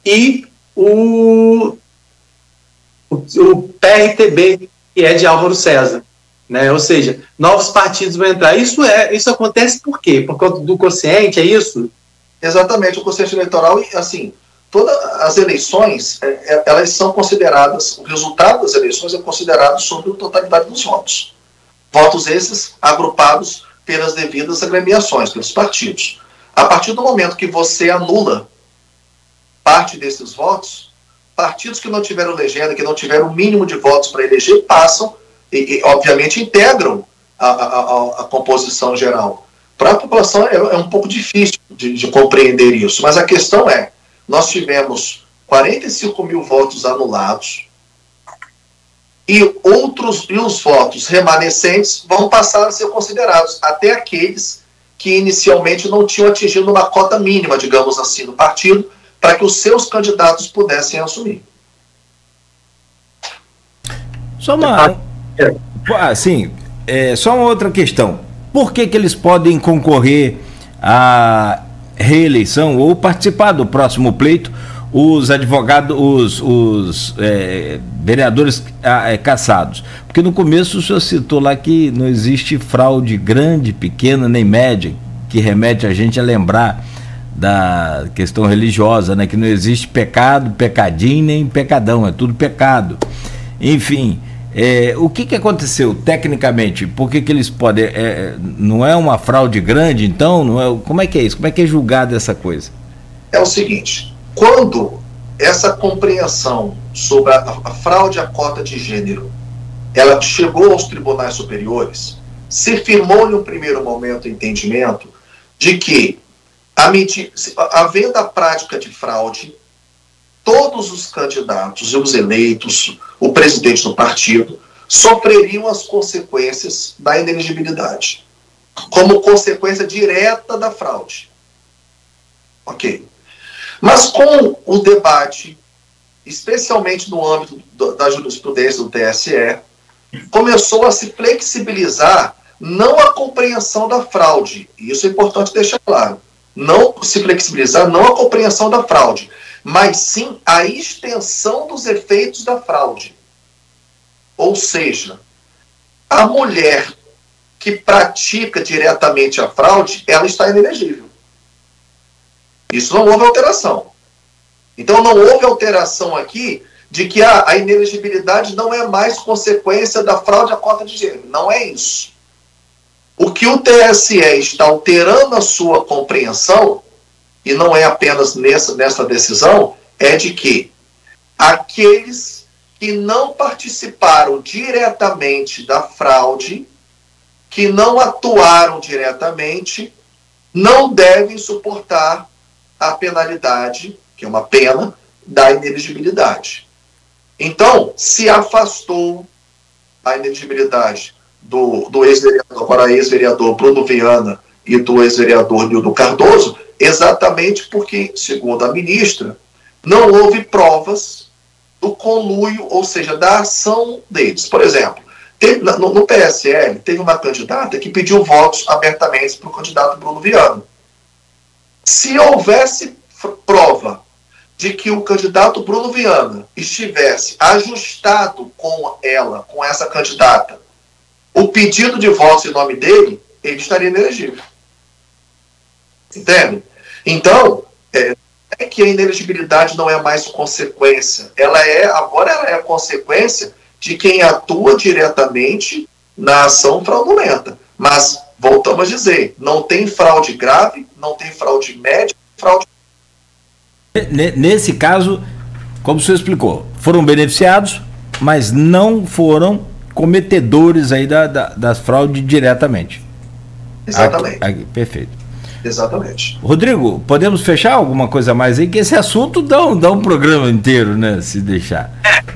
e o PRTB, que é de Álvaro César. Né? Ou seja, novos partidos vão entrar. Isso acontece por quê? Por conta do quociente, é isso? Exatamente, o quociente eleitoral, assim, todas as eleições, elas são consideradas, o resultado das eleições é considerado sobre a totalidade dos votos. Votos esses agrupados pelas devidas agremiações, pelos partidos. A partir do momento que você anula parte desses votos, partidos que não tiveram legenda, que não tiveram o mínimo de votos para eleger, passam e obviamente, integram a composição geral. Para a população é um pouco difícil de compreender isso, mas a questão é, nós tivemos 45 mil votos anulados e os votos remanescentes vão passar a ser considerados, até aqueles que inicialmente não tinham atingido uma cota mínima, digamos assim, do partido, para que os seus candidatos pudessem assumir. Só só uma outra questão. Por que eles podem concorrer à reeleição ou participar do próximo pleito os advogados, os vereadores cassados? Porque no começo o senhor citou lá que não existe fraude grande, pequena nem média, que remete a gente a lembrar da questão religiosa, né? Que não existe pecado, pecadinho nem pecadão, é tudo pecado. Enfim, o que aconteceu tecnicamente? Por que eles podem... não é uma fraude grande, então? Não é, como é que é isso? Como é que é julgado essa coisa? É o seguinte, quando essa compreensão sobre a fraude à cota de gênero, ela chegou aos tribunais superiores, se firmou em um primeiro momento o entendimento de que, havendo a prática de fraude, todos os candidatos e os eleitos, o presidente do partido, sofreriam as consequências da inelegibilidade, como consequência direta da fraude. Ok. Mas com o debate, especialmente no âmbito da jurisprudência do TSE, começou a se flexibilizar não a compreensão da fraude, isso é importante deixar claro, não se flexibilizar, não a compreensão da fraude, mas sim a extensão dos efeitos da fraude. Ou seja, a mulher que pratica diretamente a fraude, ela está inelegível. Isso não houve alteração. Então não houve alteração aqui de que a inelegibilidade não é mais consequência da fraude à cota de gênero. Não é isso. O que o TSE está alterando a sua compreensão, e não é apenas nessa decisão, é de que aqueles que não participaram diretamente da fraude, que não atuaram diretamente, não devem suportar a penalidade, que é uma pena, da inelegibilidade. Então, se afastou a inelegibilidade do ex-vereador, para ex-vereador Bruno Viana e do ex-vereador Nildo Cardoso, exatamente porque, segundo a ministra, não houve provas do conluio, ou seja, da ação deles. Por exemplo, no PSL, teve uma candidata que pediu votos abertamente para o candidato Bruno Viana. Se houvesse prova de que o candidato Bruno Viana estivesse ajustado com ela, com essa candidata, o pedido de votos em nome dele, ele estaria inelegível. Entende? Então, é que a inelegibilidade não é mais consequência. Agora ela é a consequência de quem atua diretamente na ação fraudulenta. Mas, voltamos a dizer, não tem fraude grave, não tem fraude média, fraude... Nesse caso, como o senhor explicou, foram beneficiados, mas não foram cometedores aí das fraudes diretamente. Exatamente. Perfeito. Exatamente. Rodrigo, podemos fechar alguma coisa a mais aí? Que esse assunto dá um programa inteiro, né? Se deixar.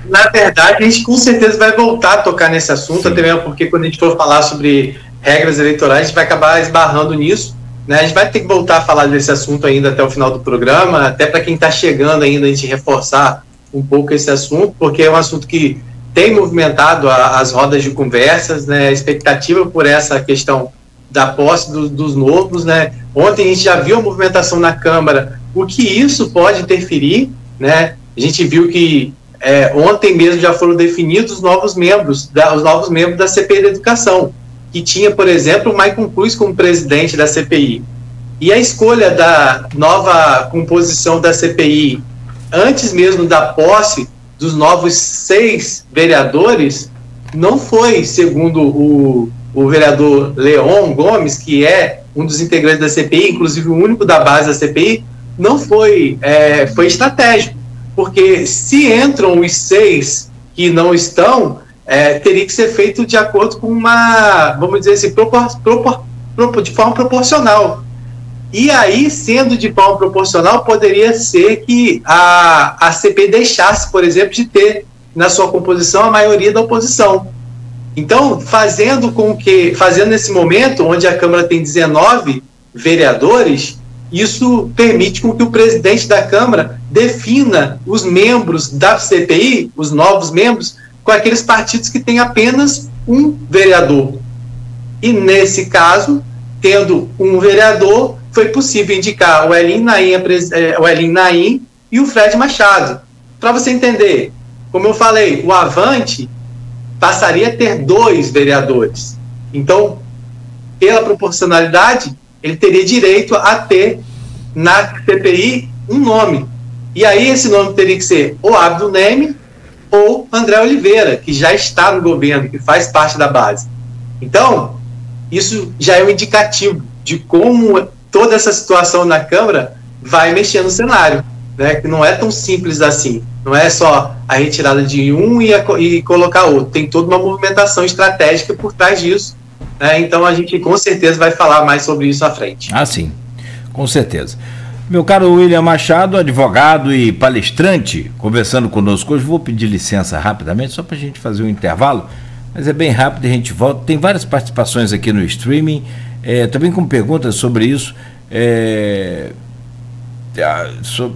Na verdade, a gente com certeza vai voltar a tocar nesse assunto, até mesmo porque quando a gente for falar sobre regras eleitorais, a gente vai acabar esbarrando nisso, né? A gente vai ter que voltar a falar desse assunto ainda até o final do programa, até para quem está chegando ainda, a gente reforçar um pouco esse assunto, porque é um assunto que tem movimentado as rodas de conversas, né? A expectativa por essa questão da posse dos novos, né? Ontem a gente já viu a movimentação na Câmara, o que isso pode interferir, né? A gente viu que ontem mesmo já foram definidos os novos membros da CPI da Educação, que tinha, por exemplo, o Maicon Cruz como presidente da CPI. E a escolha da nova composição da CPI, antes mesmo da posse dos novos 6 vereadores, não foi, segundo o vereador Leon Gomes, que é um dos integrantes da CPI, inclusive o único da base da CPI, não foi estratégico, porque se entram os 6 que não estão, teria que ser feito de acordo com uma, vamos dizer assim, de forma proporcional. E aí, sendo de forma proporcional, poderia ser que a CPI deixasse, por exemplo, de ter na sua composição a maioria da oposição. Então, fazendo nesse momento, onde a Câmara tem 19 vereadores, isso permite com que o presidente da Câmara defina os membros da CPI, os novos membros, com aqueles partidos que têm apenas um vereador. E, nesse caso, tendo um vereador, foi possível indicar o Elim Naim e o Fred Machado. Para você entender, como eu falei, o Avante passaria a ter 2 vereadores. Então, pela proporcionalidade, ele teria direito a ter na CPI um nome. E aí esse nome teria que ser ou Abdo Neme ou André Oliveira, que já está no governo, que faz parte da base. Então, isso já é um indicativo de como toda essa situação na Câmara vai mexer no cenário, né? Que não é tão simples assim. Não é só a retirada de um e colocar outro. Tem toda uma movimentação estratégica por trás disso, né? Então a gente com certeza vai falar mais sobre isso à frente. Ah, sim, com certeza. Meu caro William Machado, advogado e palestrante, conversando conosco hoje. Vou pedir licença rapidamente, só para a gente fazer um intervalo, mas é bem rápido, a gente volta. Tem várias participações aqui no streaming, também com perguntas sobre isso.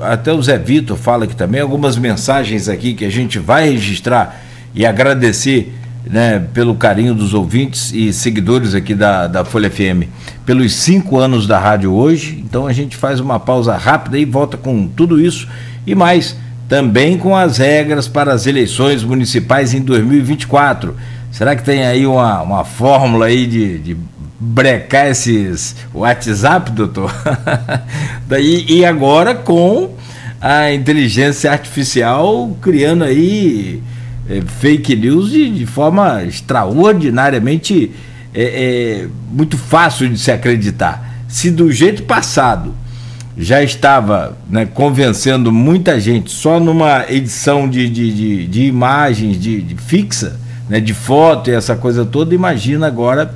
Até o Zé Vitor fala aqui também, algumas mensagens aqui que a gente vai registrar e agradecer né, pelo carinho dos ouvintes e seguidores aqui da Folha FM, pelos 5 anos da rádio hoje. Então a gente faz uma pausa rápida e volta com tudo isso e mais, também com as regras para as eleições municipais em 2024. Será que tem aí uma fórmula aí de brecar esses WhatsApp, doutor? E agora com a inteligência artificial criando aí fake news de forma extraordinariamente muito fácil de se acreditar. Se do jeito passado já estava, né, convencendo muita gente só numa edição de imagens de fixa, né, de foto e essa coisa toda, imagina agora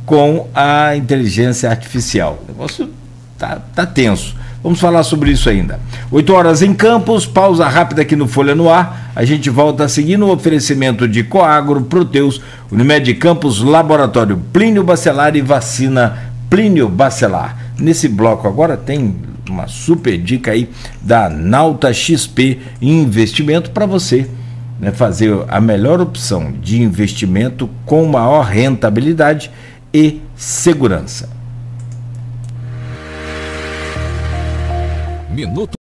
com a inteligência artificial. O negócio tá tenso. Vamos falar sobre isso ainda. 8 horas em Campos, pausa rápida aqui no Folha no Ar. A gente volta a seguir no oferecimento de Coagro, Proteus, Unimed Campos, Laboratório Plínio Bacelar e Vacina Plínio Bacelar. Nesse bloco agora tem uma super dica aí da Nauta XP Investimento para você, né, fazer a melhor opção de investimento com maior rentabilidade e segurança. Minuto